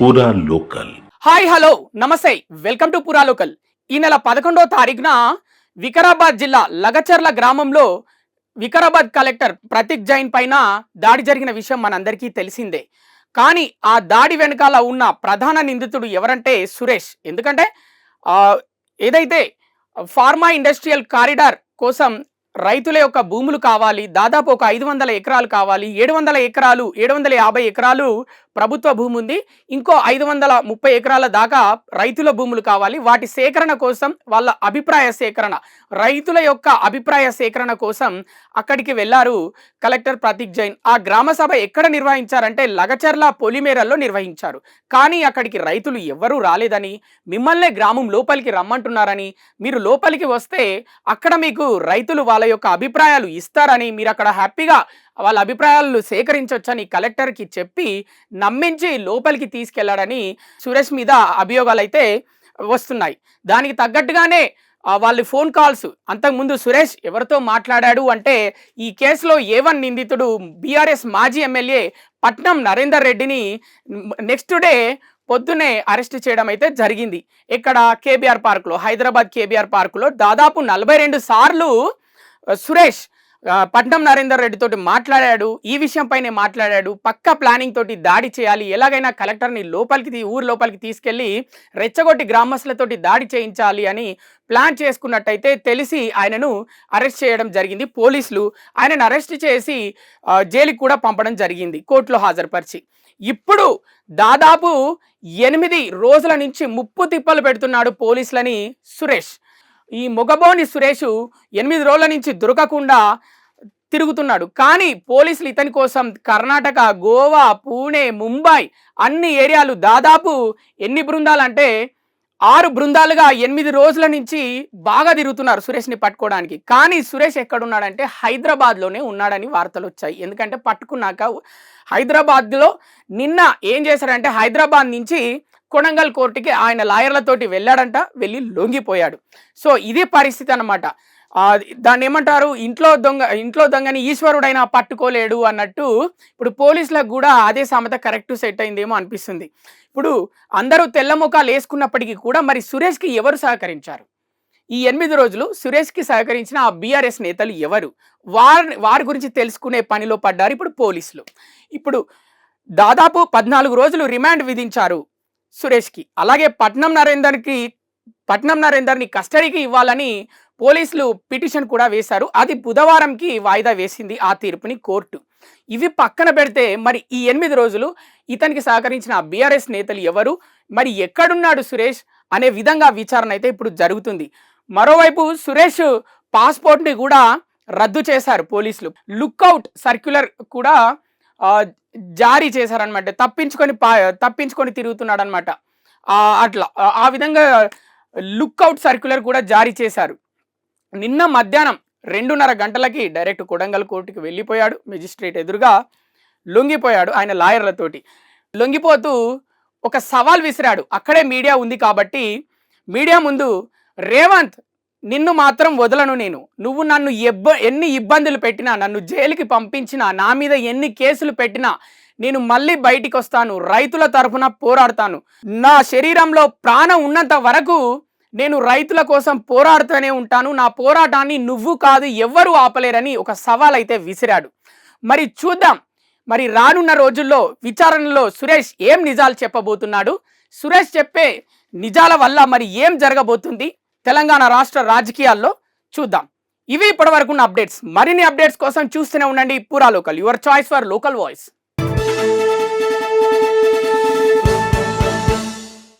పూరా local. Hi hello నమస్తే, welcome to పూరా లోకల్. ఈ నెల 11వ తారీఖున వికారాబాద్ జిల్లా లగచర్ల గ్రామంలో వికారాబాద్ కలెక్టర్ ప్రతీక్ జైన్ పైన దాడి జరిగిన విషయం మనందరికీ తెలిసిందే. కానీ ఆ దాడి వెనకాల ఉన్న ప్రధాన నిందితుడు ఎవరంటే సురేష్. ఎందుకంటే ఏదైతే ఫార్మా ఇండస్ట్రియల్ కారిడార్ కోసం రైతుల యొక్క భూములు కావాలి, దాదాపు ఒక 500 ఎకరాలు కావాలి. 700 ఎకరాలు 750 ఎకరాలు ప్రభుత్వ భూమి ఉంది, ఇంకో 530 ఎకరాల దాకా రైతుల భూములు కావాలి. వాటి సేకరణ కోసం, వాళ్ళ అభిప్రాయ సేకరణ, రైతుల యొక్క అభిప్రాయ సేకరణ కోసం అక్కడికి వెళ్ళారు కలెక్టర్ ప్రతీక్ జైన్. ఆ గ్రామ సభ ఎక్కడ నిర్వహించారంటే లగచర్ల పొలిమేరల్లో నిర్వహించారు. కానీ అక్కడికి రైతులు ఎవ్వరూ రాలేదని, మిమ్మల్నే గ్రామం లోపలికి రమ్మంటున్నారని, మీరు లోపలికి వస్తే అక్కడ మీకు రైతులు వాళ్ళ యొక్క అభిప్రాయాలు ఇస్తారని, మీరు అక్కడ హ్యాపీగా వాళ్ళ అభిప్రాయాలను సేకరించవచ్చని కలెక్టర్కి చెప్పి నమ్మించి లోపలికి తీసుకెళ్లాడని సురేష్ మీద అభియోగాలు అయితే వస్తున్నాయి. దానికి తగ్గట్టుగానే వాళ్ళ ఫోన్ కాల్స్, అంతకుముందు సురేష్ ఎవరితో మాట్లాడాడు అంటే ఈ కేసులో A1 నిందితుడు బీఆర్ఎస్ మాజీ ఎమ్మెల్యే పట్నం నరేందర్ రెడ్డిని నెక్స్ట్ డే పొద్దునే అరెస్ట్ చేయడం అయితే జరిగింది. ఇక్కడ కేబీఆర్ పార్కులో, హైదరాబాద్ కేబీఆర్ పార్కులో దాదాపు 42 సార్లు సురేష్ పట్నం నరేందర్ రెడ్డి తోటి మాట్లాడాడు. ఈ విషయం పైనే మాట్లాడాడు. పక్కా ప్లానింగ్ తోటి దాడి చేయాలి, ఎలాగైనా కలెక్టర్ని ఊరు లోపలికి తీసుకెళ్లి రెచ్చగొట్టి గ్రామస్తులతోటి దాడి చేయించాలి అని ప్లాన్ చేసుకున్నట్టయితే తెలిసి ఆయనను అరెస్ట్ చేయడం జరిగింది. పోలీసులు ఆయనను అరెస్ట్ చేసి జైలుకి కూడా పంపడం జరిగింది, కోర్టులో హాజరుపరిచి. ఇప్పుడు దాదాపు 8 రోజుల నుంచి ముప్పు తిప్పలు పెడుతున్నాడు పోలీసులని సురేష్. ఈ మొగబోని సురేష్ 8 రోజుల నుంచి దొరకకుండా తిరుగుతున్నాడు. కానీ పోలీసులు ఇతని కోసం కర్ణాటక, గోవా, పూణే, ముంబై అన్ని ఏరియాలు దాదాపు ఎన్ని బృందాలు అంటే 6 బృందాలుగా 8 రోజుల నుంచి బాగా తిరుగుతున్నారు సురేష్ని పట్టుకోవడానికి. కానీ సురేష్ ఎక్కడున్నాడంటే హైదరాబాద్లోనే ఉన్నాడని వార్తలు వచ్చాయి. ఎందుకంటే పట్టుకున్నాక హైదరాబాద్లో నిన్న ఏం చేశాడంటే హైదరాబాద్ నుంచి కొడంగల్ కోర్టుకి ఆయన లాయర్లతోటి వెళ్ళాడంట, వెళ్ళి లొంగిపోయాడు. సో ఇది పరిస్థితి అన్నమాట. దాన్ని ఏమంటారు, ఇంట్లో దొంగని ఈశ్వరుడైనా పట్టుకోలేడు అన్నట్టు ఇప్పుడు పోలీసులకు కూడా అదే సామెత కరెక్ట్ సెట్ అయిందేమో అనిపిస్తుంది. ఇప్పుడు అందరూ తెల్ల ముఖాలు వేసుకున్నప్పటికీ కూడా మరి సురేష్కి ఎవరు సహకరించారు? ఈ 8 రోజులు సురేష్కి సహకరించిన ఆ బీఆర్ఎస్ నేతలు ఎవరు? వారి గురించి తెలుసుకునే పనిలో పడ్డారు ఇప్పుడు పోలీసులు. ఇప్పుడు దాదాపు 14 రోజులు రిమాండ్ విధించారు సురేష్కి. అలాగే పట్నం నరేందర్ని కస్టడీకి ఇవ్వాలని పోలీసులు పిటిషన్ కూడా వేశారు. అది బుధవారంకి వాయిదా వేసింది ఆ తీర్పుని కోర్టు. ఇవి పక్కన పెడితే మరి ఈ 8 రోజులు ఇతనికి సహకరించిన బీఆర్ఎస్ నేతలు ఎవరు, మరి ఎక్కడున్నాడు సురేష్ అనే విధంగా విచారణ అయితే ఇప్పుడు జరుగుతుంది. మరోవైపు సురేష్ పాస్పోర్ట్ని కూడా రద్దు చేశారు పోలీసులు. లుక్అవుట్ సర్క్యులర్ కూడా జారీ చేశారనమాట. తప్పించుకొని తిరుగుతున్నాడు అనమాట. అట్లా ఆ విధంగా లుక్అవుట్ సర్క్యులర్ కూడా జారీ చేశారు. నిన్న మధ్యాహ్నం 2:30 గంటలకి డైరెక్ట్ కొడంగల్ కోర్టుకి వెళ్ళిపోయాడు. మెజిస్ట్రేట్ ఎదురుగా లొంగిపోయాడు ఆయన లాయర్లతోటి. లొంగిపోతూ ఒక సవాల్ విసిరాడు. అక్కడే మీడియా ఉంది కాబట్టి మీడియా ముందు, రేవంత్ నిన్ను మాత్రం వదలను నేను, నువ్వు నన్ను ఎన్ని ఇబ్బందులు పెట్టినా, నన్ను జైలుకి పంపించినా, నా మీద ఎన్ని కేసులు పెట్టినా నేను మళ్ళీ బయటికి వస్తాను, రైతుల తరఫున పోరాడతాను, నా శరీరంలో ప్రాణం ఉన్నంత వరకు నేను రైతుల కోసం పోరాడుతూనే ఉంటాను, నా పోరాటాన్ని నువ్వు కాదు ఎవ్వరూ ఆపలేరని ఒక సవాల్ అయితే విసిరాడు. మరి చూద్దాం, మరి రానున్న రోజుల్లో విచారణలో సురేష్ ఏం నిజాలు చెప్పబోతున్నాడు, సురేష్ చెప్పే నిజాల వల్ల మరి ఏం జరగబోతుంది తెలంగాణ రాష్ట్ర రాజకీయాల్లో చూద్దాం. ఇవి ఇప్పటివరకు ఉన్న అప్డేట్స్. మరిన్ని అప్డేట్స్ కోసం చూస్తూనే ఉండండి పూరా local, your choice for local voice.